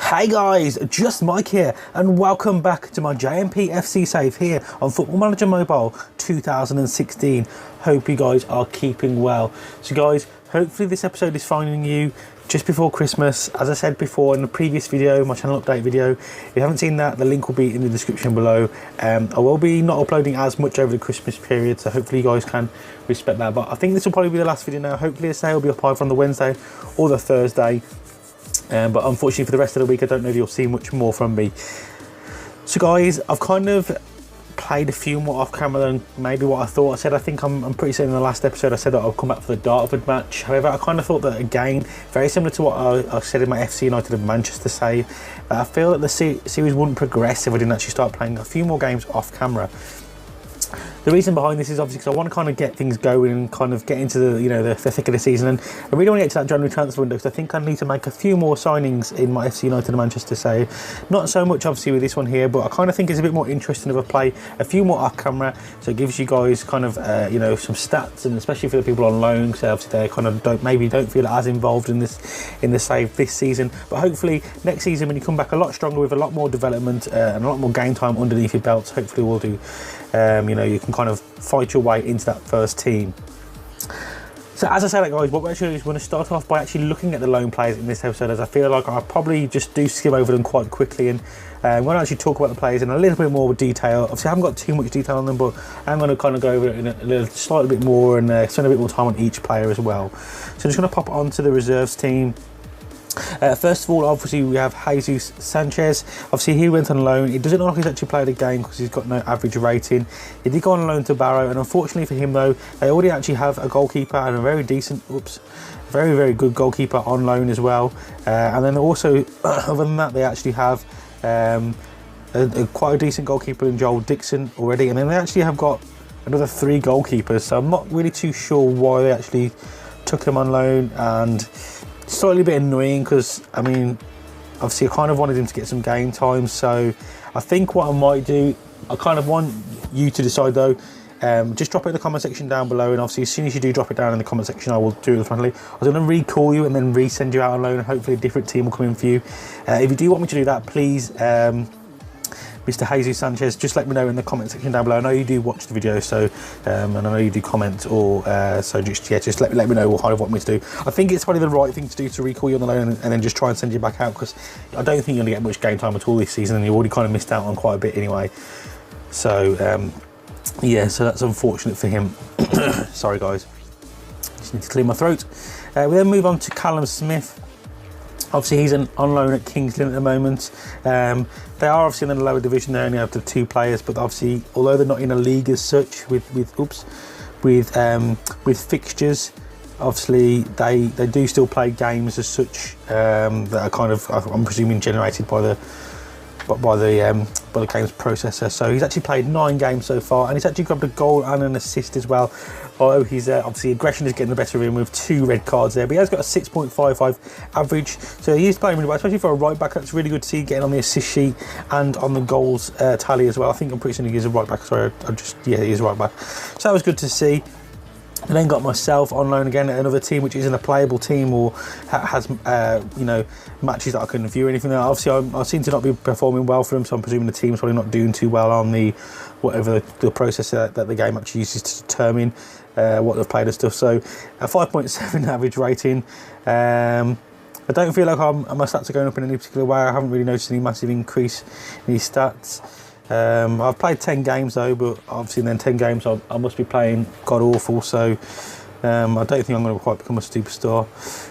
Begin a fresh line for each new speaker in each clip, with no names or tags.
Hey guys, just Mike here and welcome back to my JMP FC save here on Football Manager Mobile 2016. Hope you guys are keeping well. So guys, hopefully this episode is finding you just before Christmas. As I said before in the previous video, my channel update video, if you haven't seen that, the link will be in the description below. I will be not uploading as much over the Christmas period, so hopefully you guys can respect that. But I think this will probably be the last video now. Hopefully the sale will be up either on the Wednesday or the Thursday. But unfortunately for the rest of the week, I don't know if you'll see much more from me. So guys, I've kind of played a few more off camera than maybe what I thought. I said I think I'm pretty certain in the last episode I said that I'll come back for the Dartford match. However, I kind of thought that again, very similar to what I said in my FC United of Manchester save, that I feel that the series wouldn't progress if I didn't actually start playing a few more games off camera. The reason behind this is obviously because I want to kind of get things going and kind of get into the thick of the season, and I really want to get to that January transfer window because I think I need to make a few more signings in my FC United and Manchester save. Not so much obviously with this one here, but I kind of think it's a bit more interesting if I play a few more off camera, so it gives you guys kind of some stats, and especially for the people on loan, so obviously they kind of don't feel as involved in the save this season. But hopefully next season when you come back a lot stronger with a lot more development and a lot more game time underneath your belts, hopefully we'll do. You can kind of fight your way into that first team. So as I said, guys, what we're actually is we're going to start off by actually looking at the loan players in this episode, as I feel like I'll probably just do skim over them quite quickly, and I'm going to actually talk about the players in a little bit more detail. Obviously I haven't got too much detail on them, but I'm going to kind of go over it in a slightly bit more and spend a bit more time on each player as well. So I'm just going to pop onto the reserves team. First of all, obviously we have Jesus Sanchez. Obviously he went on loan. It doesn't look like he's actually played a game because he's got no average rating. He did go on loan to Barrow, and unfortunately for him though, they already actually have a goalkeeper and a very decent, very good goalkeeper on loan as well. And then also, other than that, they actually have quite a decent goalkeeper in Joel Dixon already, and then they actually have got another 3 goalkeepers. So I'm not really too sure why they actually took him on loan, and slightly a bit annoying because I mean obviously I kind of wanted him to get some game time. So I think what I might do, I kind of want you to decide though, just drop it in the comment section down below, and obviously as soon as you do drop it down in the comment section I will do it friendly. I was going to recall you and then resend you out on loan, and hopefully a different team will come in for you. If you do want me to do that, please Mr. Jesus Sanchez, just let me know in the comment section down below. I know you do watch the video, so and I know you do comment, or so just let me know what kind of want me to do. I think it's probably the right thing to do to recall you on the loan and then just try and send you back out, because I don't think you're going to get much game time at all this season, and you already kind of missed out on quite a bit anyway. So yeah, so that's unfortunate for him. Sorry guys, just need to clear my throat. We then move on to Colin Smith. Obviously he's on loan at Kings Lynn at the moment. They are obviously in the lower division. They only have the 2 players, but obviously although they're not in a league as such with fixtures, obviously they do still play games as such that are kind of, I'm presuming, generated by the game's processor. So he's actually played 9 games so far, and he's actually grabbed a goal and an assist as well. Although he's obviously aggression is getting the better of him with 2 red cards there, but he has got a 6.55 average, so he is playing really well, especially for a right back. That's really good to see, getting on the assist sheet and on the goals tally as well. I think I'm pretty certain he is a right back. Sorry, he is a right back. So that was good to see. And then got myself on loan again at another team which isn't a playable team, or has matches that I couldn't view or anything. Obviously I seem to not be performing well for them, so I'm presuming the team's probably not doing too well on the whatever the process that the game actually uses to determine what they've played and stuff. So a 5.7 average rating. I don't feel like my stats are going up in any particular way. I haven't really noticed any massive increase in these stats. I've played 10 games though, but obviously in then 10 games I must be playing god awful, so I don't think I'm going to quite become a superstar,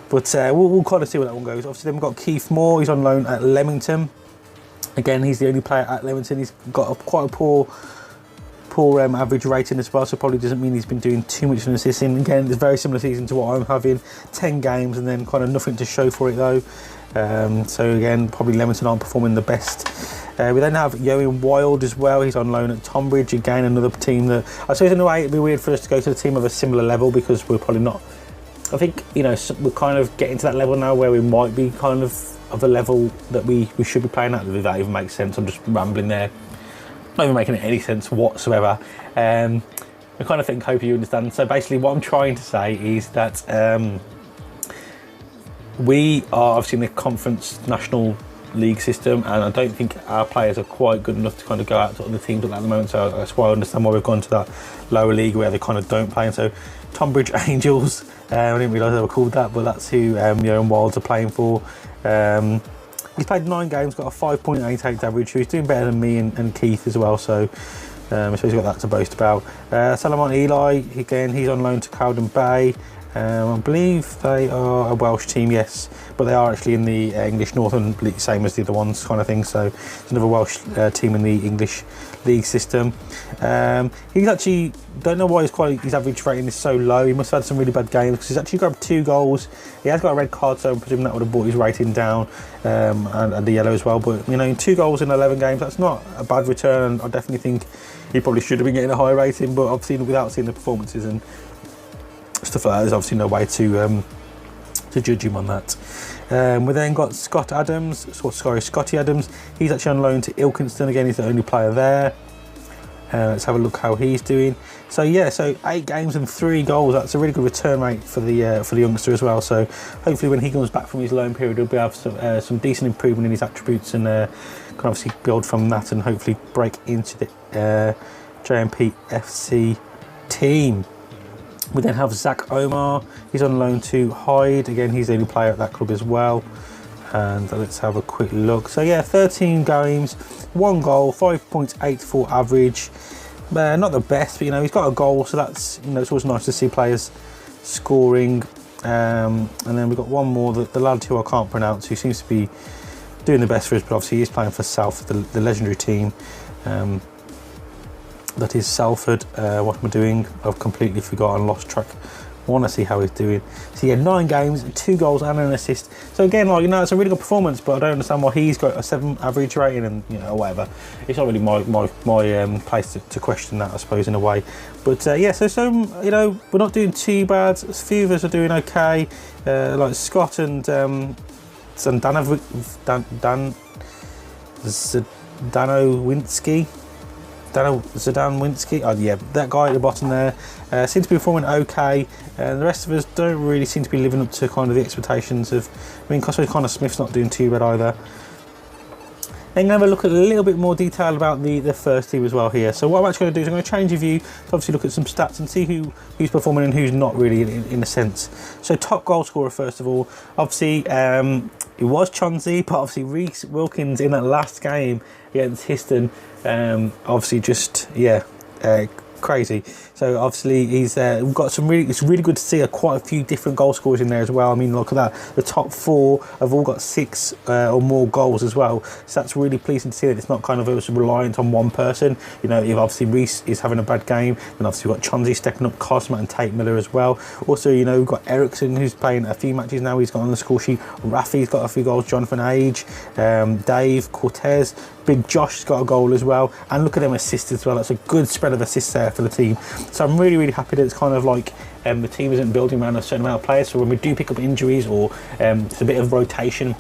but we'll kind of see where that one goes. Obviously then we've got Keith Moore. He's on loan at Leamington. Again, he's the only player at Leamington. He's got quite a poor average rating as well, so probably doesn't mean he's been doing too much in assisting. Again, it's a very similar season to what I'm having, 10 games and then kind of nothing to show for it though. So again, probably Leamington aren't performing the best. We then have Yoan Wild as well. He's on loan at Tonbridge. Again, another team that I suppose in a way it'd be weird for us to go to a team of a similar level, because we're probably not. I think we're kind of getting to that level now where we might be kind of a level that we should be playing at. If that even makes sense. I'm just rambling there, not even making any sense whatsoever. I kind of hope you understand. So basically, what I'm trying to say is that we are obviously in the conference national league system, and I don't think our players are quite good enough to kind of go out to other teams at the moment. So that's why I understand why we've gone to that lower league where they kind of don't play. And so Tonbridge Angels, I didn't realise they were called that, but that's who and Wilds are playing for. He's played 9 games, got a 5.88 average, so he's doing better than me and Keith as well. So I suppose he's got that to boast about. Salomon Eli, again, he's on loan to Cowden Bay. I believe they are a Welsh team, yes, but they are actually in the English Northern League, same as the other ones, kind of thing. So it's another Welsh team in the English league system. He's actually, don't know why his average rating is so low. He must have had some really bad games because he's actually grabbed 2 goals. He has got a red card, so I'm presuming that would have brought his rating down, and the yellow as well. But 2 goals in 11 games, that's not a bad return. And I definitely think he probably should have been getting a higher rating, but obviously without seeing the performances and stuff like that, there's obviously no way to judge him on that. We then got Scotty Adams. He's actually on loan to Ilkeston. Again, he's the only player there. Let's have a look how he's doing. So yeah, so 8 games and 3 goals. That's a really good return rate for the youngster as well. So hopefully when he comes back from his loan period, he'll be able to have some decent improvement in his attributes, and can obviously build from that and hopefully break into the JMP FC team. We then have Zach Omar. He's on loan to Hyde. Again, he's the only player at that club as well. And let's have a quick look. So yeah, 13 games, 1 goal, 5.84 average. Not the best, but he's got a goal, so that's it's always nice to see players scoring. And then we've got one more, the lad who I can't pronounce, who seems to be doing the best for us, but obviously he's playing for South, the legendary team. That is Salford. What am I doing? I've completely forgotten, lost track. I want to see how he's doing. So yeah, 9 games, 2 goals and an assist. So again, it's a really good performance, but I don't understand why he's got a 7 average rating and whatever. It's not really my place to question that, I suppose, in a way. But yeah, so we're not doing too bad. A few of us are doing okay. Like Scott and Zadanwinski. Oh yeah, that guy at the bottom there seems to be performing okay. The rest of us don't really seem to be living up to kind of the expectations of. Colin Smith's not doing too bad either. Then going to have a look at a little bit more detail about the first team as well here. So what I'm actually going to do is I'm going to change the view to obviously look at some stats and see who's performing and who's not really in a sense. So top goal scorer first of all, obviously it was Chauncey, but obviously Reece Wilkins in that last game against Histon, obviously just crazy. So obviously he's we've got some it's really good to see quite a few different goal scorers in there as well. Look at that, the top 4 have all got 6 or more goals as well, so that's really pleasing to see that it's not kind of reliant on one person. If obviously Reece is having a bad game, then obviously we've got Chauncey stepping up, Cosma and Tate Miller as well. Also we've got Ericsson, who's playing a few matches now, he's got on the score sheet. Rafi's got a few goals, Jonathan Age, Dave Cortez, Big Josh's got a goal as well, and look at them assists as well. That's a good spread of assists there for the team. So I'm really, really happy that it's kind of like the team isn't building around a certain amount of players. So when we do pick up injuries or it's a bit of rotation,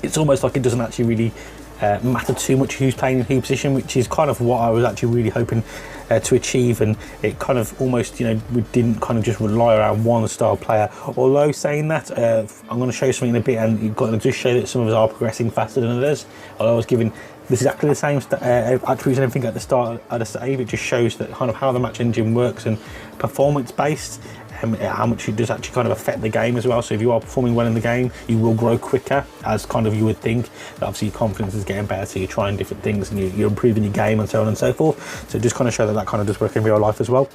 it's almost like it doesn't actually really matter too much who's playing in whose position, which is kind of what I was actually really hoping to achieve. And it kind of almost, we didn't kind of just rely around one style player. Although saying that, I'm going to show you something in a bit, and you've got to just show that some of us are progressing faster than others. Although I was given this is exactly the same attributes and everything at the start of the save. It just shows that kind of how the match engine works and performance based, how much it does actually kind of affect the game as well. So if you are performing well in the game, you will grow quicker, as kind of you would think. But obviously your confidence is getting better, so you're trying different things and you're improving your game and so on and so forth. So just kind of show that kind of does work in real life as well.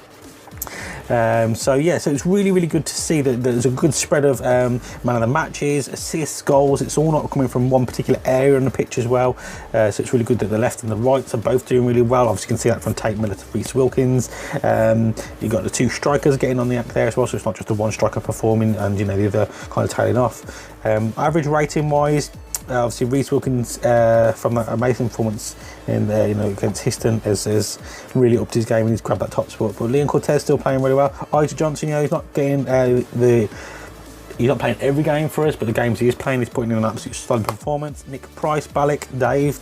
So it's really, really good to see that there's a good spread of man of the matches, assists, goals. It's all not coming from one particular area on the pitch as well. So it's really good that the left and the right are both doing really well. Obviously you can see that from Tate Miller to Reece Wilkins. You've got the 2 strikers getting on the act there as well, so it's not just the one striker performing and the other kind of tailing off. Average rating wise, obviously Reece Wilkins from that amazing performance in against Histon has really upped his game and he's grabbed that top spot. But Leon Cortez still playing really well. Ida Johnson, he's not getting he's not playing every game for us, but the games he is playing, he's putting in an absolute solid performance. Nick Price, Balak, Dave,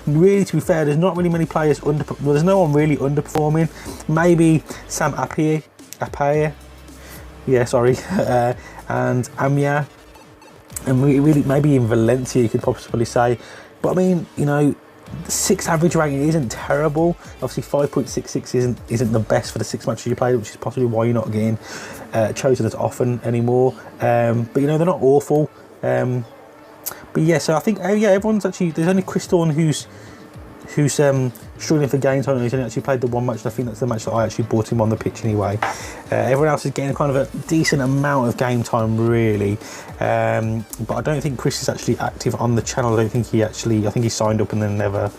really to be fair, there's not really many players there's no one really underperforming. Maybe Sam Appiah, and Amia. and really maybe in Valencia you could possibly say. But I mean, you know, 6 average rating isn't terrible. Obviously 5.66 isn't the best for the 6 matches you played, which is possibly why you're not getting chosen as often anymore. But you know, they're not awful. But yeah, so I think everyone's actually, there's only Chris Thorne who's struggling for game time. He's only actually played the 1 match, and I think that's the match that I actually brought him on the pitch anyway. Everyone else is getting kind of a decent amount of game time, really. But I don't think Chris is actually active on the channel. I think he signed up and then never.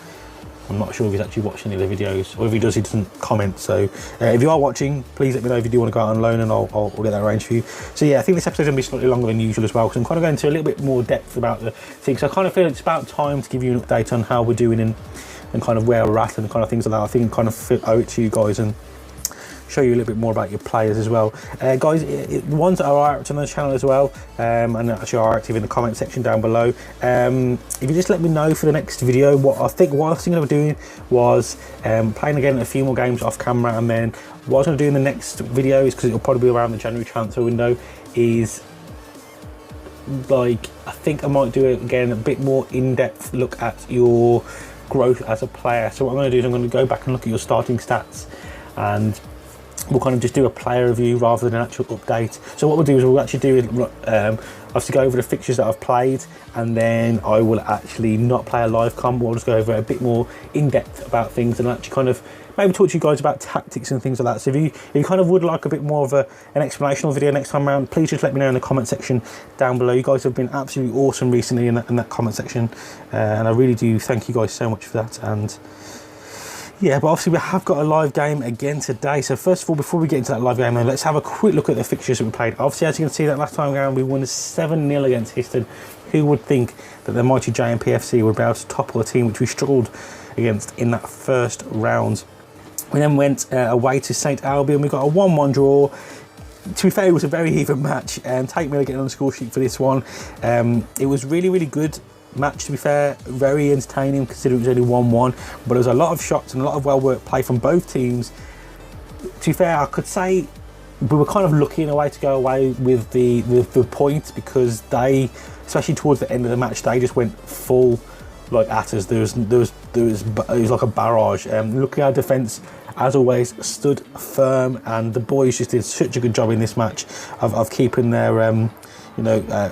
I'm not sure if he's actually watching any of the videos, or if he does, he doesn't comment. So if you are watching, please let me know if you do want to go out on loan, and I'll get that arranged for you. So yeah, I think this episode's going to be slightly longer than usual as well, because I'm kind of going into a little bit more depth about the things. So I kind of feel it's about time to give you an update on how we're doing and kind of where we're at and kind of things like that. I think I kind of owe it to you guys and show you a little bit more about your players as well. Guys, the ones that are active on the channel as well, and actually are active in the comment section down below, if you just let me know for the next video, what I was thinking of doing was playing again a few more games off camera, and then what I was going to do in the next video is, because it'll probably be around the January transfer window, is like, I think I might do it again, a bit more in-depth look at your growth as a player. So what I'm going to do is I'm going to go back and look at your starting stats, and we'll kind of just do a player review rather than an actual update. So what we'll do is we'll actually do obviously go over the fixtures that I've played, and then I will actually not play a live comp. We'll just go over a bit more in depth about things, and actually kind of maybe talk to you guys about tactics and things like that. So if you kind of would like a bit more of an explanational video next time around, please just let me know in the comment section down below. You guys have been absolutely awesome recently in that comment section, and I really do thank you guys so much for that. And yeah, but obviously we have got a live game again today. So first of all, before we get into that live game, let's have a quick look at the fixtures that we played. Obviously, as you can see, that last time around we won 7-0 against Histon. Who would think that the mighty JMP FC would be able to topple a team which we struggled against in that first round? We then went away to St Albion. We got a 1-1 draw. To be fair, it was a very even match, and Tate Miller getting on the score sheet for this one. It was really good match, to be fair, very entertaining considering it was only 1-1, but there was a lot of shots and a lot of well-worked play from both teams. To be fair, I could say we were kind of lucky in a way to go away with the point, because they, especially towards the end of the match, they just went full like at us. It was like a barrage. Luckily our defence, as always, stood firm, and the boys just did such a good job in this match of keeping their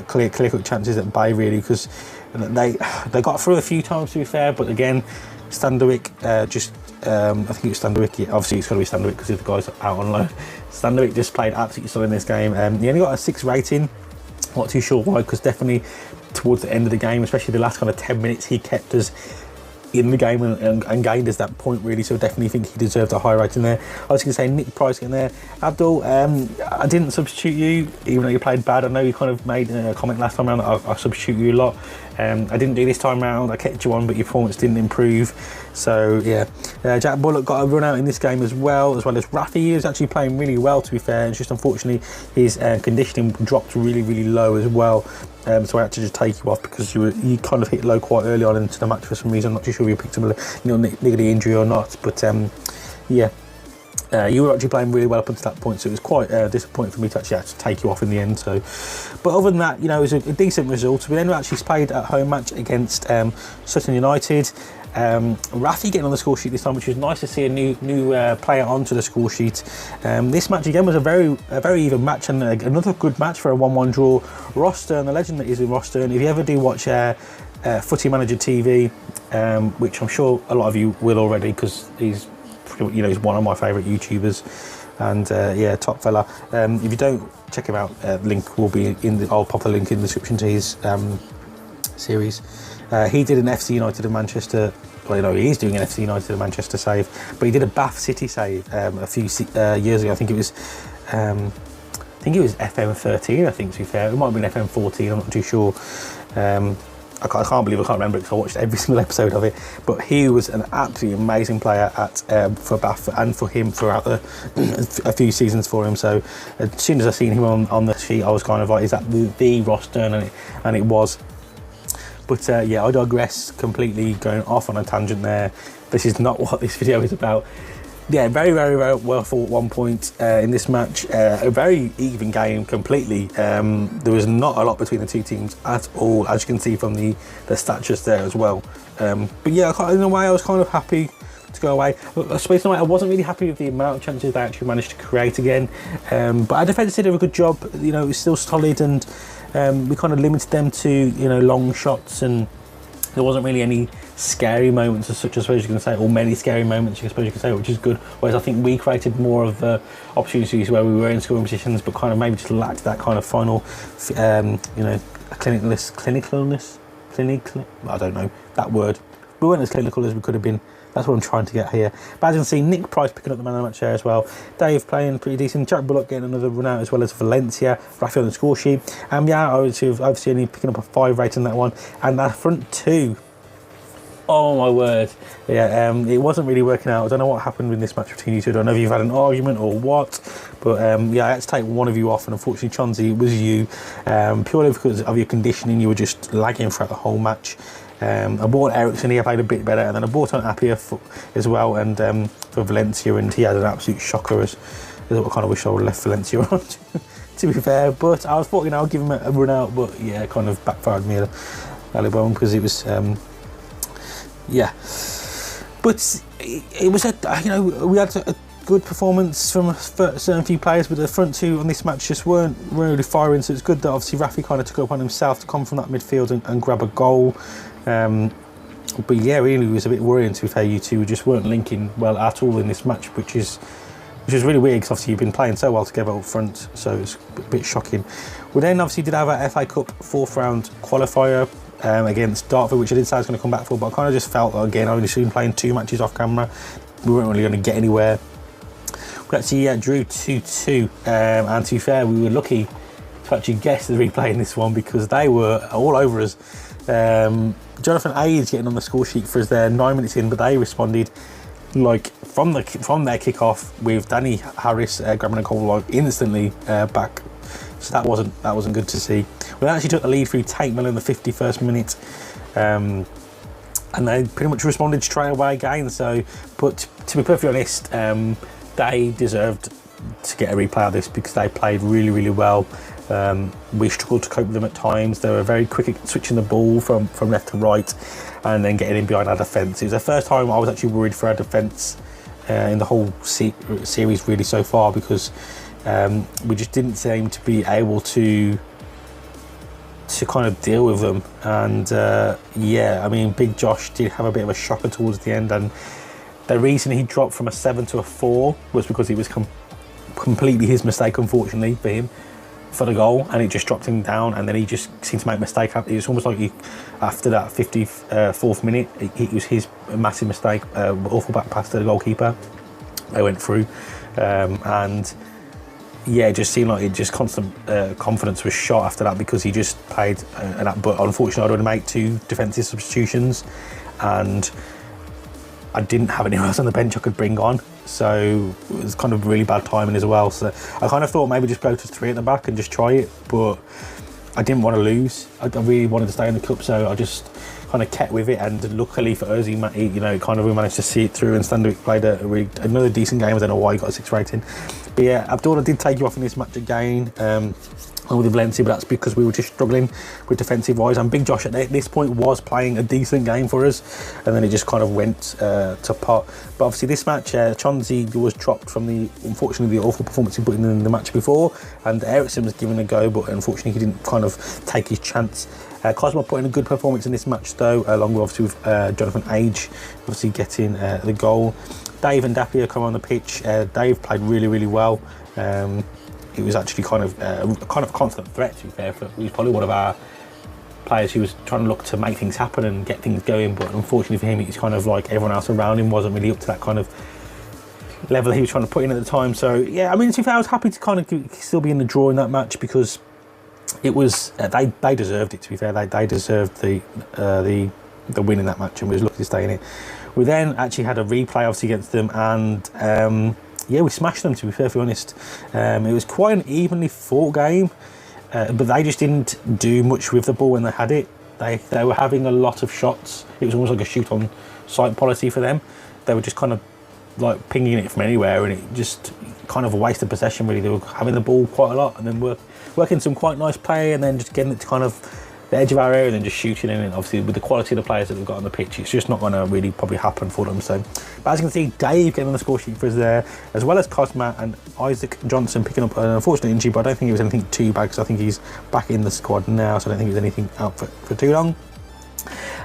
clear-cut chances at bay, really, because they got through a few times, to be fair. But again, Standerwick I think it was Standerwick, yeah, obviously it's got to be Standerwick because the guys out on loan. Standerwick just played absolutely solid in this game. He only got a 6 rating, not too sure why, because definitely towards the end of the game, especially the last kind of 10 minutes, he kept us in the game and gained us that point, really. So definitely think he deserved a high rating there. I was going to say Nick Price getting there. Abdul, I didn't substitute you even though you played bad. I know you kind of made a comment last time around that I substitute you a lot. I didn't do this time round. I kept you on, but your performance didn't improve. So yeah, Jack Bullock got a run out in this game as well as Rafi. He was actually playing really well, to be fair. It's just unfortunately his conditioning dropped really low as well. So I had to just take you off because you kind of hit low quite early on into the match for some reason. I'm not too sure if you picked up a niggly injury or not, but yeah. You were actually playing really well up until that point, so it was quite disappointing for me to actually have to take you off in the end. So, but other than that, it was a decent result. We then actually played a home match against Sutton United. Rafi getting on the score sheet this time, which was nice to see a new player onto the score sheet. This match again was a very even match, and another good match for a 1-1 draw. Ross Stern, the legend that is in Ross Stern. If you ever do watch Footy Manager TV, which I'm sure a lot of you will already, because he's one of my favourite YouTubers, and yeah, top fella. If you don't check him out, link will be I'll pop a link in the description to his series. He did an FC United of Manchester. Well, he is doing an FC United of Manchester save, but he did a Bath City save a few years ago. I think it was FM 13. I think, to be fair, it might have been FM 14. I'm not too sure. I can't believe I can't remember it because I watched every single episode of it. But he was an absolutely amazing player for Bath, and for him throughout a few seasons for him. So as soon as I seen him on the sheet, I was kind of like, is that the Ross Stern? And it was. But yeah, I digress, completely going off on a tangent there. This is not what this video is about. Yeah, very, very, very well fought at one point in this match. A very even game completely. There was not a lot between the two teams at all, as you can see from the statures there as well. But yeah, in a way, I was kind of happy to go away. I suppose in a way, I wasn't really happy with the amount of chances they actually managed to create again. But our defence did a good job. You know, it was still solid, and we kind of limited them to, you know, long shots, and there wasn't really any scary moments as such, I suppose you can say, or many scary moments, I suppose you can say, which is good. Whereas I think we created more of opportunities where we were in scoring positions, but kind of maybe just lacked that kind of final, you know, clinicalness. I don't know that word. We weren't as clinical as we could have been. That's what I'm trying to get here. But as you can see, Nick Price picking up the man of the match there as well. Dave playing pretty decent. Jack Bullock getting another run out, as well as Valencia. Rafi on the score sheet. And yeah, obviously only picking up a 5 rating on that one. And that front two. Oh my word. Yeah, it wasn't really working out. I don't know what happened in this match between you two. I don't know if you've had an argument or what. But yeah, I had to take one of you off. And unfortunately, Chauncey, it was you. Purely because of your conditioning, you were just lagging throughout the whole match. I bought Ericsson, he played a bit better, and then I bought on Appiah as well, and for Valencia, and he had an absolute shocker. As I kind of wish I would have left Valencia on, to be fair. But I was thought, you know, I'll give him a run out, but yeah, it kind of backfired me a little bit because it was, yeah. But it was you know, we had a good performance from a certain few players, but the front two on this match just weren't really firing. So it's good that obviously Rafi kind of took it upon himself to come from that midfield and grab a goal. But yeah, really was a bit worrying, to be fair. You two just weren't linking well at all in this match, which is really weird, because obviously you've been playing so well together up front, so it's a bit shocking. We then obviously did have our FA Cup 4th round qualifier against Dartford, which I did say I was going to come back for, but I kind of just felt, again, I've only seen playing 2 matches off camera, we weren't really going to get anywhere. We actually drew 2-2, and to be fair, we were lucky to actually guess the replay in this one, because they were all over us. Jonathan Ades getting on the score sheet for us there 9 minutes in, but they responded like from their kick-off with Danny Harris grabbing a goal like instantly back. So that wasn't good to see. We actually took the lead through Tate Miller in the 51st minute, and they pretty much responded straight away again. So, but to be perfectly honest, they deserved to get a replay of this, because they played really, really well. We struggled to cope with them at times. They were very quick at switching the ball from left to right, and then getting in behind our defence. It was the first time I was actually worried for our defence in the whole series really so far, because we just didn't seem to be able to kind of deal with them. And yeah, I mean, Big Josh did have a bit of a shocker towards the end, and the reason he dropped from a 7 to a 4 was because it was completely his mistake, unfortunately for him, for the goal, and it just dropped him down, and then he just seemed to make a mistake. It was almost like after that 54th minute, it was his massive mistake, awful back pass to the goalkeeper. They went through, and yeah, it just seemed like constant confidence was shot after that, because he just played but unfortunately I'd already made 2 defensive substitutions, and I didn't have anyone else on the bench I could bring on, so it was kind of really bad timing as well. So I kind of thought maybe just go to 3 at the back and just try it, but I didn't want to lose. I really wanted to stay in the cup, so I just kind of kept with it. And luckily for us, he you know, kind of we managed to see it through, and Standard played another decent game. I don't know why he got a 6 rating, but yeah, Abdullah did take you off in this match again. With Valencia, but that's because we were just struggling with defensive wise, and Big Josh at this point was playing a decent game for us, and then it just kind of went to pot. But obviously this match, Chauncey was dropped from unfortunately the awful performance he put in the match before, and Ericsson was given a go, but unfortunately he didn't kind of take his chance. Cosmo put in a good performance in this match though, along with obviously with Jonathan Age obviously getting the goal. Dave and Appiah come on the pitch. Dave played really, really well. He was actually kind of a constant threat, to be fair. He was probably one of our players who was trying to look to make things happen and get things going, but unfortunately for him, he's kind of like everyone else around him wasn't really up to that kind of level he was trying to put in at the time. So yeah, I mean, to be fair, I was happy to kind of still be in the draw in that match, because it was they deserved it. To be fair, they deserved the win in that match, and we was lucky to stay in it. We then actually had a replay obviously against them, and yeah, we smashed them, to be perfectly honest. It was quite an evenly fought game, but they just didn't do much with the ball when they had it. They were having a lot of shots. It was almost like a shoot on sight policy for them. They were just kind of like pinging it from anywhere, and it just kind of a waste of possession really. They were having the ball quite a lot and then working some quite nice play and then just getting it to kind of the edge of our area and then just shooting in. And obviously with the quality of the players that they've got on the pitch, it's just not going to really probably happen for them. So, but as you can see, Dave getting on the score sheet for us there, as well as Cosma and Isaac Johnson picking up an unfortunate injury, but I don't think it was anything too bad because I think he's back in the squad now, so I don't think it was anything out for too long.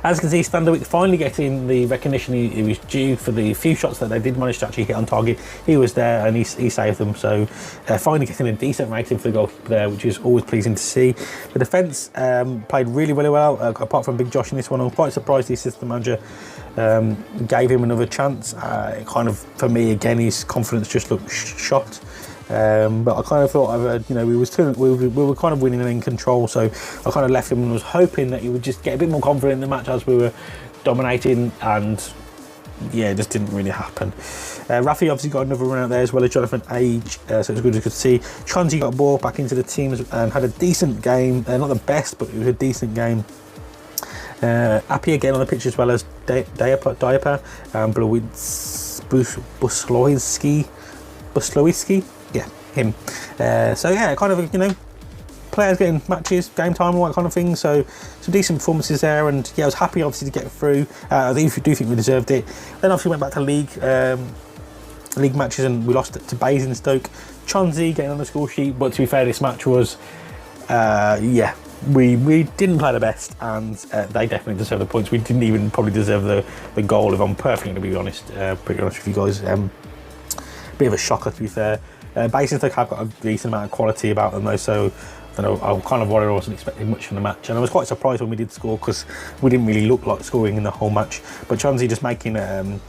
As you can see, Standerwick finally getting the recognition he was due for the few shots that they did manage to actually hit on target. He was there and he saved them, so finally getting a decent rating for the goalkeeper there, which is always pleasing to see. The defence played really well, apart from Big Josh in this one. I'm quite surprised the assistant manager gave him another chance. Kind of, for me, again, his confidence just looked shot. But I kind of thought, you know, we were kind of winning and in control, so I kind of left him and was hoping that he would just get a bit more confident in the match as we were dominating, and yeah, it just didn't really happen. Rafi obviously got another run out there, as well as Jonathan Age, so it was good to see. Chauncey got a ball back into the team and had a decent game, not the best, but it was a decent game. Appy again on the pitch, as well as Diaper and Buslowiski. Yeah, him. So yeah, kind of, you know, players getting matches, game time, all that kind of thing. So some decent performances there, and yeah, I was happy obviously to get through. I do think we deserved it. Then obviously went back to league matches, and we lost to Basingstoke. Chauncey getting on the score sheet, but to be fair, this match was yeah, we didn't play the best, and they definitely deserve the points. We didn't even probably deserve the goal, if I'm perfectly to be honest. Pretty honest with you guys. Bit of a shocker, to be fair. Basingstoke have got a decent amount of quality about them though, so I don't know, I'm kind of worried. I wasn't expecting much from the match, and I was quite surprised when we did score, because we didn't really look like scoring in the whole match. But Chauncey just making I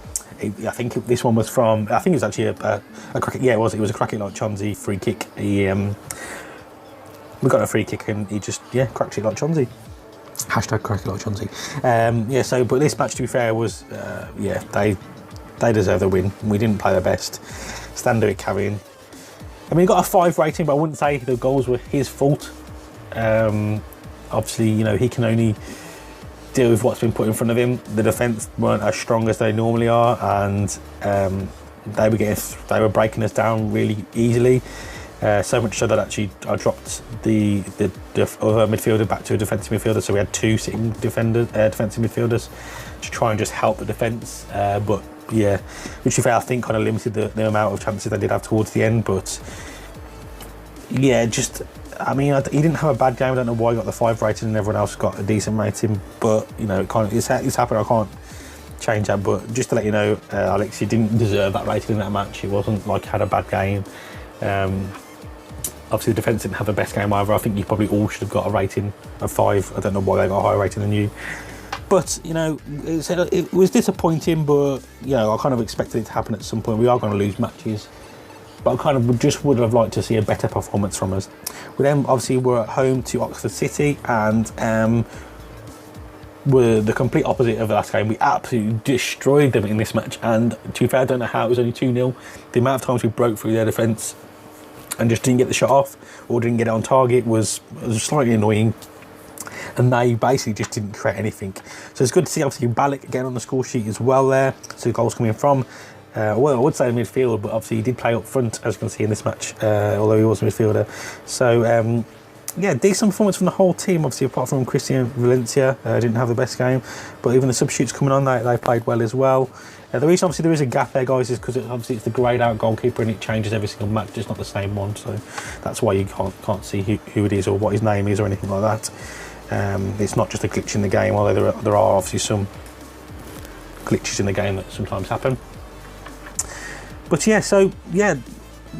think this one was from, I think it was actually a cricket, yeah, it was a cricket like Chauncey free kick. We got a free kick and he just, yeah, cracked it like Chauncey. Hashtag crack it like Chauncey. Yeah, so, but this match, to be fair, was yeah, they deserve the win. We didn't play their best. Standerwick carrying. I mean, he got a 5 rating, but I wouldn't say the goals were his fault. Obviously, you know, he can only deal with what's been put in front of him. The defence weren't as strong as they normally are, and they were breaking us down really easily. So much so that actually I dropped the other midfielder back to a defensive midfielder, so we had 2 sitting defensive midfielders to try and just help the defence. But yeah, which I think kind of limited the amount of chances they did have towards the end. But yeah, just, I mean, he didn't have a bad game. I don't know why he got the 5 rating and everyone else got a decent rating, but you know, it's happened. I can't change that. But just to let you know, Alex, he didn't deserve that rating in that match. It wasn't like he had a bad game. Obviously the defence didn't have the best game either. I think you probably all should have got a rating of 5. I don't know why they got a higher rating than you. But, you know, it was disappointing, but, you know, I kind of expected it to happen at some point. We are going to lose matches, but I kind of just would have liked to see a better performance from us. We then obviously were at home to Oxford City, and were the complete opposite of the last game. We absolutely destroyed them in this match, and to be fair, I don't know how it was only 2-0. The amount of times we broke through their defence and just didn't get the shot off, or didn't get it on target, was slightly annoying. And they basically just didn't create anything. So it's good to see obviously Balak again on the score sheet as well there. So goals coming from, well, I would say midfield, but obviously he did play up front, as you can see in this match, although he was a midfielder. So yeah, decent performance from the whole team, obviously, apart from Christian Valencia. Didn't have the best game, but even the substitutes coming on, they played well as well. The reason obviously there is a gap there, guys, is because obviously it's the greyed out goalkeeper and it changes every single match. It's not the same one, so that's why you can't see who it is or what his name is or anything like that. It's not just a glitch in the game, although there are obviously some glitches in the game that sometimes happen. But yeah, so yeah,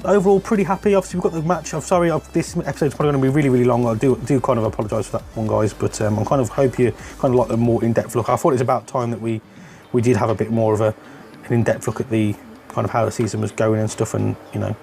overall pretty happy. Obviously we've got the match. I'm sorry, this episode's probably going to be really, really long. I do kind of apologise for that one, guys, but I kind of hope you kind of like the more in-depth look. I thought it's about time that we did have a bit more of an in-depth look at the kind of how the season was going and stuff, and you know.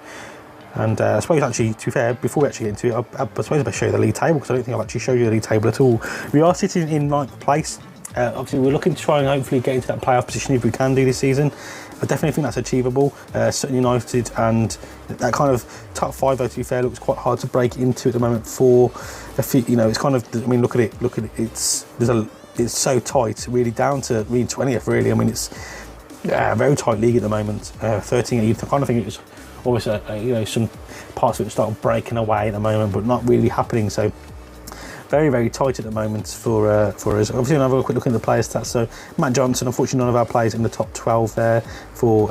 And I suppose actually, to be fair, before we actually get into it, I suppose I better show you the league table, because I don't think I've actually showed you the league table at all. We are sitting in 9th place. Obviously, we're looking to try and hopefully get into that playoff position if we can do this season. I definitely think that's achievable. Sutton United and that kind of top 5, though, to be fair, looks quite hard to break into at the moment for a few, you know, it's kind of, I mean, look at it, it's so tight, really down to really 20th, really. I mean, it's Yeah, very tight league at the moment. 13. You kind of think it was almost you know, some parts of it started breaking away at the moment, but not really happening. So very, very tight at the moment for us. Obviously, I'll have a quick look at the player stats. So Matt Johnson, unfortunately, none of our players in the top 12 there for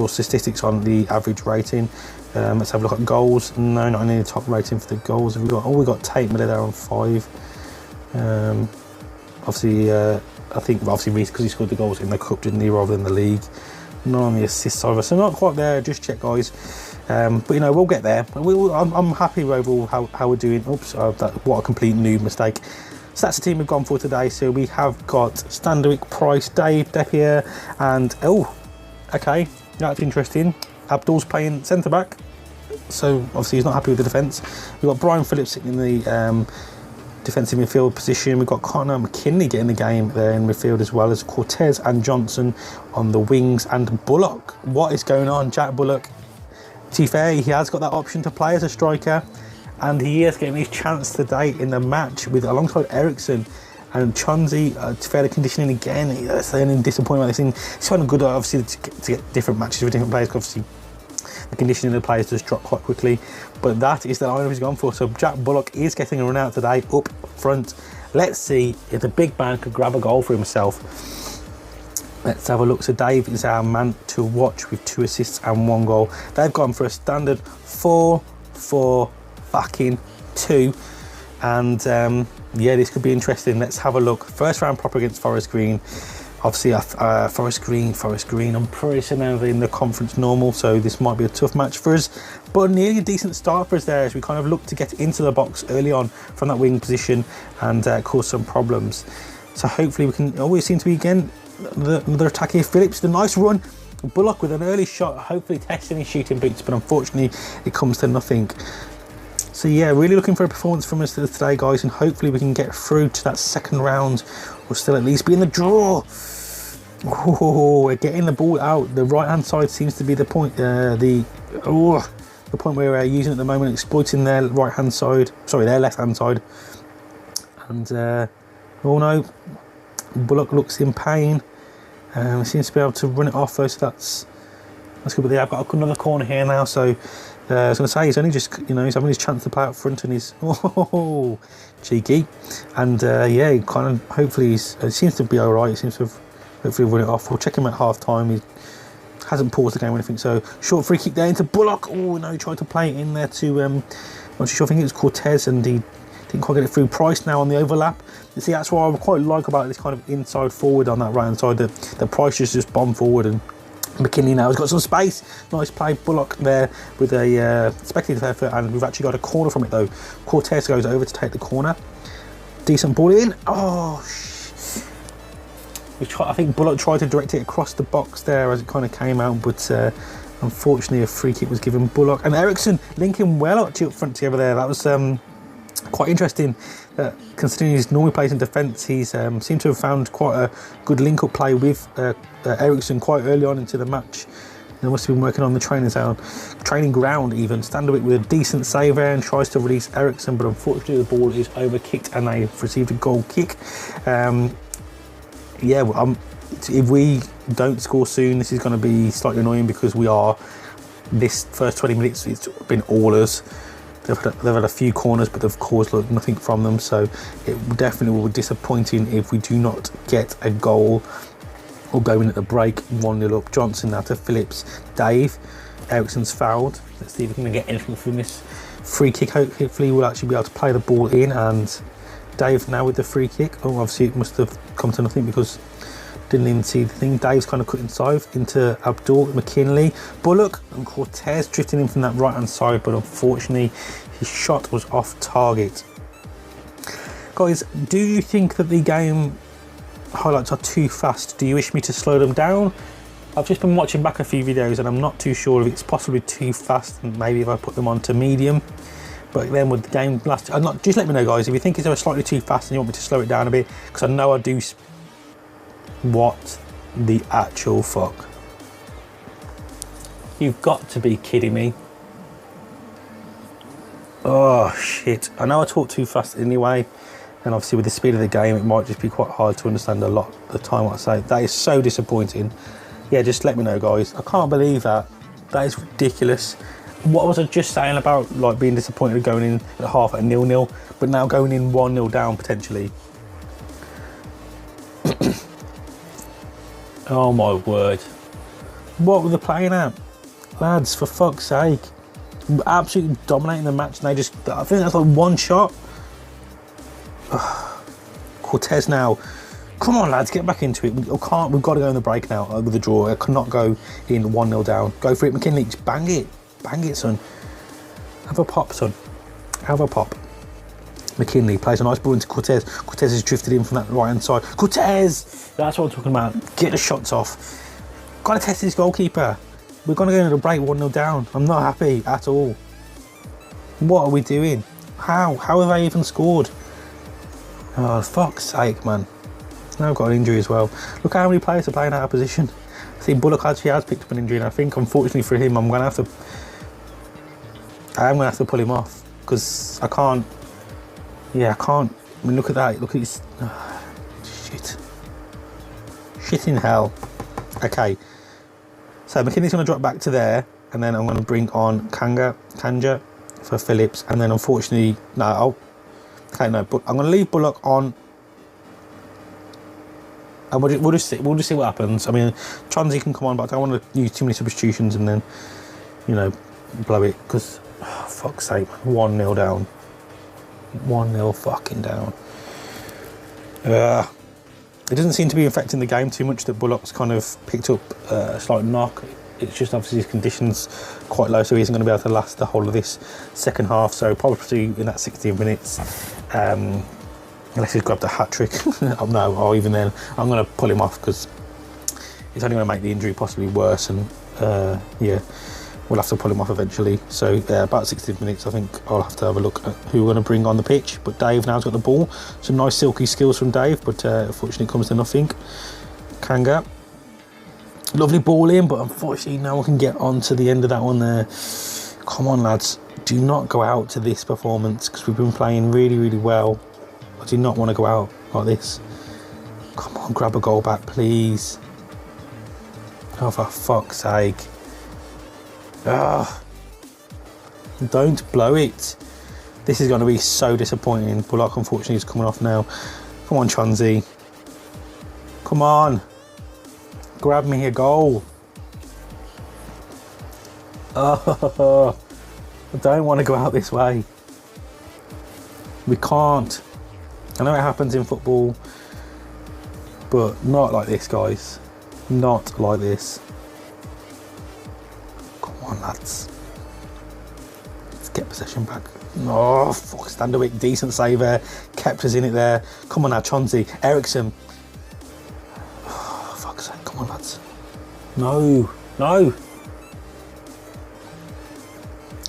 statistics on the average rating. Let's have a look at goals. No, not in the top rating for the goals. Have we got? Oh, we got Tate Miller there on 5. Obviously, I think obviously Reece, because he scored the goals in the cup, didn't he, rather than the league. Not on the assist side, so not quite there just yet, guys. But you know, we'll get there. I'm happy overall how we're doing. Oops, what a complete noob mistake. So that's the team we've gone for today. So we have got Standerwick, Price, Dave, Depier, and oh, okay, that's interesting. Abdul's playing centre back, so obviously he's not happy with the defence. We've got Brian Phillips sitting in the defensive midfield position. We've got Connor McKinley getting the game there in midfield, as well as Cortez and Johnson on the wings, and Bullock. What is going on, Jack Bullock? To be fair, he has got that option to play as a striker, and he is getting his chance today in the match with alongside Ericsson and Chauncey. To fair, the conditioning again, it's a disappointment about this thing. It's kind of good, obviously, to get different matches with different players. Obviously, the conditioning of the players does drop quite quickly, but that is the lineup he's gone for. So Jack Bullock is getting a run out today up front. Let's see if the big man could grab a goal for himself. Let's have a look. So Dave is our man to watch with 2 assists and 1 goal. They've gone for a standard 4-4-2, and yeah, this could be interesting. Let's have a look. First round proper against Forest Green. Obviously, Forest Green, unprecedented in the conference normal, so this might be a tough match for us, but nearly a decent start for us there as we kind of look to get into the box early on from that wing position and cause some problems. So hopefully we can. Always seem to be again another attack here. Phillips, the nice run. Bullock with an early shot, hopefully testing his shooting boots, but unfortunately it comes to nothing. So yeah, really looking for a performance from us today, guys, and hopefully we can get through to that second round, or still at least be in the draw. Oh, we're getting the ball out. The right hand side seems to be the point. The point where we're using at the moment, exploiting their right hand side. Sorry, their left hand side. And oh no, Bullock looks in pain. Seems to be able to run it off though, so that's good. But yeah, I've got another corner here now, so I was going to say he's only just, you know, he's having his chance to play up front, and he's cheeky. And yeah, he kind of hopefully it seems to be all right. He seems to have hopefully run it off. We'll check him at half time. He hasn't paused the game or anything. So short free kick there into Bullock. Oh no, he tried to play it in there to not too sure. I think it was Cortez, and he didn't quite get it through. Price now on the overlap. You see, that's what I quite like about this kind of inside forward on that right hand side. The Price just bomb forward, and McKinley now has got some space. Nice play. Bullock there with a speculative effort, and we've actually got a corner from it though. Cortez goes over to take the corner. Decent ball in. Oh, I think Bullock tried to direct it across the box there as it kind of came out, but unfortunately a free kick was given. Bullock and Ericsson linking well up front together there. That was quite interesting. Considering he's normally plays in defence, he's seemed to have found quite a good link-up play with Ericsson quite early on into the match. They must have been working on the training ground even. Standerwick with a decent save there and tries to release Ericsson, but unfortunately the ball is over-kicked and they've received a goal kick. Yeah, if we don't score soon, this is going to be slightly annoying, because this first 20 minutes, it's been all us. They've had a few corners, but they've caused nothing from them, so it definitely will be disappointing if we do not get a goal or go in at the break. 1-0 up. Johnson now to Phillips. Dave. Ericsson's fouled. Let's see if we can get anything from this free kick. Hopefully we'll actually be able to play the ball in, and Dave now with the free kick. Oh, obviously it must have come to nothing because didn't even see the thing. Dave's kind of cut inside into Abdul, McKinley, Bullock and Cortez drifting in from that right hand side, but unfortunately his shot was off target. Guys, do you think that the game highlights are too fast? Do you wish me to slow them down? I've just been watching back a few videos and I'm not too sure if it's possibly too fast, and maybe if I put them on to medium. But then with the game last, just let me know, guys, if you think it's slightly too fast and you want me to slow it down a bit, because I know I do. What the actual fuck? You've got to be kidding me. Oh shit, I know I talk too fast anyway, And obviously with the speed of the game, it might just be quite hard to understand a lot of the time what I say. That is so disappointing. Yeah, just let me know, guys. I can't believe that. That is ridiculous. What was I just saying about like being disappointed going in at half at 0-0, but now going in 1-0 down potentially? Oh my word. What were they playing at? Lads, for fuck's sake. Absolutely dominating the match, and they just, I think that's like one shot. Cortez now. Come on, lads, get back into it. We've got to go in the break now with the draw. I cannot go in 1-0 down. Go for it, McKinley. Just bang it. Bang it, son. Have a pop, son. Have a pop. McKinley plays a nice ball into Cortez. Cortez has drifted in from that right-hand side. Cortez! That's what I'm talking about. Get the shots off. Got to test this goalkeeper. We're going to go into the break 1-0 down. I'm not happy at all. What are we doing? How? How have I even scored? Oh, fuck's sake, man. Now I've got an injury as well. Look how many players are playing out of position. I think Bullock actually has picked up an injury, and I think, unfortunately for him, I'm going to have to pull him off, because I can't. Yeah, I can't. I mean, look at that. Look at his. Oh, shit. Shit in hell. Okay. So McKinney's going to drop back to there, and then I'm going to bring on Kanja for Phillips, and then unfortunately, no. Okay, no. But I'm going to leave Bullock on, and we'll just see what happens. I mean, Chauncey can come on, but I don't want to use too many substitutions and then, you know, blow it, because, oh, fuck's sake, 1-0 down. 1-0 fucking down. It doesn't seem to be affecting the game too much that Bullock's kind of picked up a slight knock. It's just obviously his conditions quite low, so he isn't going to be able to last the whole of this second half. So probably in that 16 minutes, unless he's grabbed a hat-trick. No, or even then, I'm going to pull him off, because it's only going to make the injury possibly worse, and yeah, we'll have to pull him off eventually. So about 16 minutes, I think I'll have to have a look at who we're going to bring on the pitch. But Dave now's got the ball. Some nice silky skills from Dave, but unfortunately it comes to nothing. Kanga. Lovely ball in, but unfortunately no one can get on to the end of that one there. Come on, lads. Do not go out to this performance, because we've been playing really, really well. I do not want to go out like this. Come on, grab a goal back, please. Oh, for fuck's sake. Ah, don't blow it. This is going to be so disappointing. Bullock, unfortunately, is coming off now. Come on, Chauncey. Come on. Grab me a goal. Oh, I don't want to go out this way. We can't. I know it happens in football, but not like this, guys. Not like this. Come on, lads. Let's get possession back. Oh, fuck, Standerwick, decent save there. Kept us in it there. Come on now, Chauncey. Ericsson. Oh, fuck's sake. Come on, lads. No. No.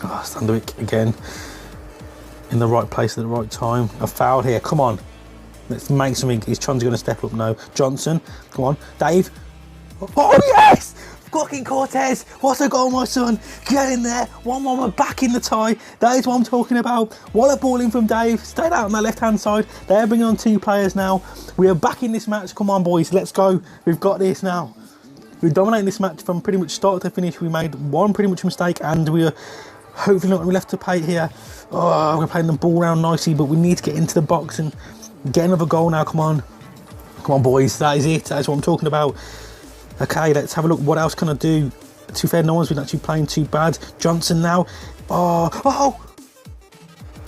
Oh, Standerwick again. In the right place at the right time. A foul here. Come on. Let's make something. Is Chauncey going to step up? No. Johnson. Come on. Dave. Oh, yes! Fucking Cortez. What a goal, my son. Get in there. 1-1. We're back in the tie. That is what I'm talking about. What a ball in from Dave. Stayed out on the left-hand side. They're bringing on 2 players now. We are back in this match. Come on, boys. Let's go. We've got this now. We're dominating this match from pretty much start to finish. We made one pretty much mistake, and we are hopefully not going to be left to pay here. Oh, we're playing the ball around nicely, but we need to get into the box and get another goal now. Come on. Come on, boys. That is it. That is what I'm talking about. Okay, let's have a look. What else can I do? To be fair, no one's been actually playing too bad. Johnson now. Oh.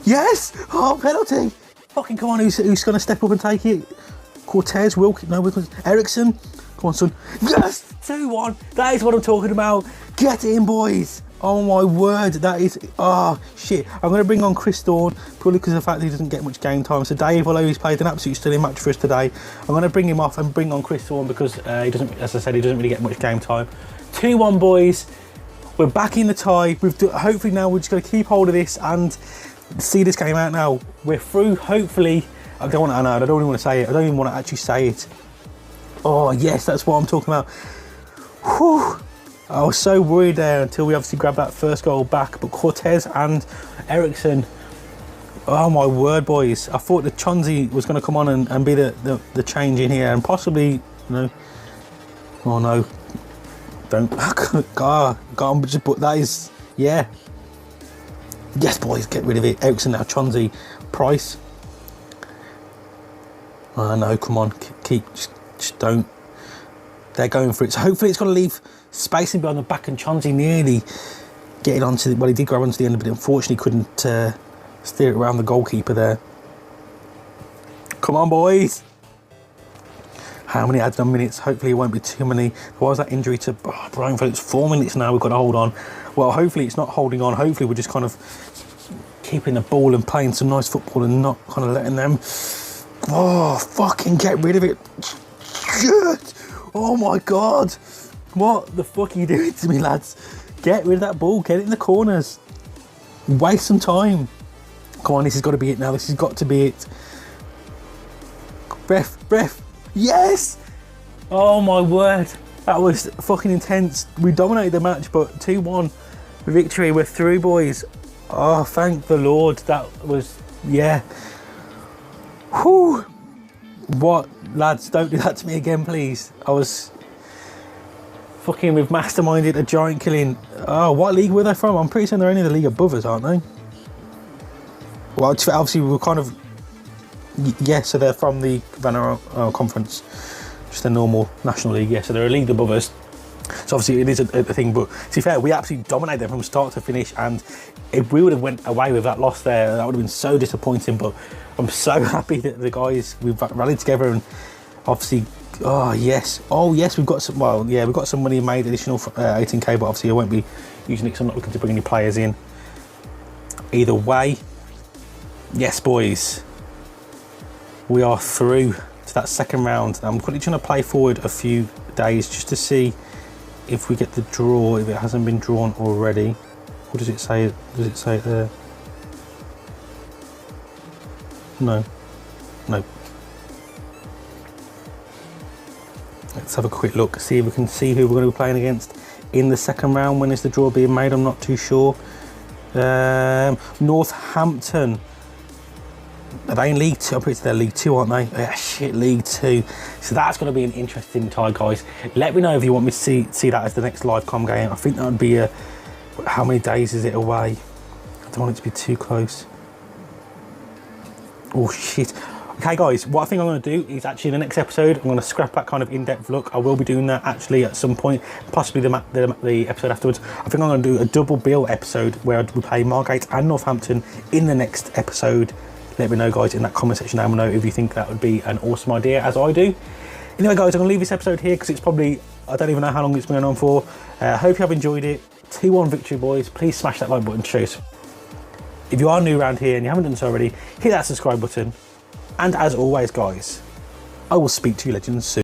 Yes. Oh, penalty. Fucking come on. Who's going to step up and take it? Cortez, Wilkins, Ericsson. Come on, son. Yes. 2-1. That is what I'm talking about. Get in, boys. Oh my word, that is, shit. I'm going to bring on Chris Thorne, purely because of the fact that he doesn't get much game time. So Dave, although he's played an absolute stunning match for us today, I'm going to bring him off and bring on Chris Thorne, because he doesn't, as I said, he doesn't really get much game time. 2-1, boys. We're back in the tie. Hopefully now we're just going to keep hold of this and see this game out now. We're through, hopefully. I don't even want to say it. I don't even want to actually say it. Oh yes, that's what I'm talking about. Whew. I was so worried there until we obviously grabbed that first goal back, but Cortez and Ericsson Oh my word, boys. I thought the Chauncey was going to come on and be the change in here, and possibly, you know. Oh no. Don't. God, but that is, yeah. Yes, boys, get rid of it. Ericsson now, Chauncey, Price. Oh no, come on, just don't. They're going for it. So hopefully it's going to leave spacing behind the back, and Chauncey nearly getting onto, well, he did grab onto the end, but unfortunately couldn't steer it around the goalkeeper there. Come on, boys. How many added on minutes? Hopefully it won't be too many. There was that injury to Brian Phillips. 4 minutes now we've got to hold on. Well, hopefully it's not holding on. Hopefully we're just kind of keeping the ball and playing some nice football and not kind of letting them. Oh, fucking get rid of it. Shit. Oh my God. What the fuck are you doing to me, lads? Get rid of that ball. Get it in the corners. Waste some time. Come on, this has got to be it now. This has got to be it. Ref. Yes! Oh my word. That was fucking intense. We dominated the match, but 2-1 victory. We're through, boys. Oh, thank the Lord. That was, yeah. Whew. What? Lads, don't do that to me again, please. I was fucking, we've masterminded a giant killing. Oh, what league were they from? I'm pretty sure they're only the league above us, aren't they? Well, obviously we were kind of, yeah, so they're from the Vanna Conference, just a normal national league, yeah, so they're a league above us. So obviously it is a thing, but to be fair, we absolutely dominated them from start to finish, and if we would have went away with that loss there, that would have been so disappointing, but I'm so happy that the guys, we've rallied together, and obviously, oh yes, we've got some, well, yeah, we've got some money made, additional 18k, but obviously I won't be using it because I'm not looking to bring any players in. Either way, yes, boys. We are through to that second round. I'm quickly trying to play forward a few days just to see if we get the draw, if it hasn't been drawn already. What does it say? Does it say it there? No. Let's have a quick look, see if we can see who we're going to be playing against in the second round. When is the draw being made? I'm not too sure. Northampton. Are they in League 2? I'm pretty sure they're League 2, aren't they? Yeah, shit, League 2. So that's going to be an interesting tie, guys. Let me know if you want me to see that as the next live com game. I think that would be a... How many days is it away? I don't want it to be too close. Oh, shit. Okay, guys, what I think I'm going to do is actually in the next episode, I'm going to scrap that kind of in-depth look. I will be doing that actually at some point, possibly the episode afterwards. I think I'm going to do a double bill episode where we play Margate and Northampton in the next episode. Let me know, guys, in that comment section down below if you think that would be an awesome idea, as I do. Anyway, guys, I'm going to leave this episode here because it's probably, I don't even know how long it's been going on for. I hope you have enjoyed it. 2-1 victory, boys. Please smash that like button, shows. If you are new around here and you haven't done so already, hit that subscribe button. And as always, guys, I will speak to you legends soon.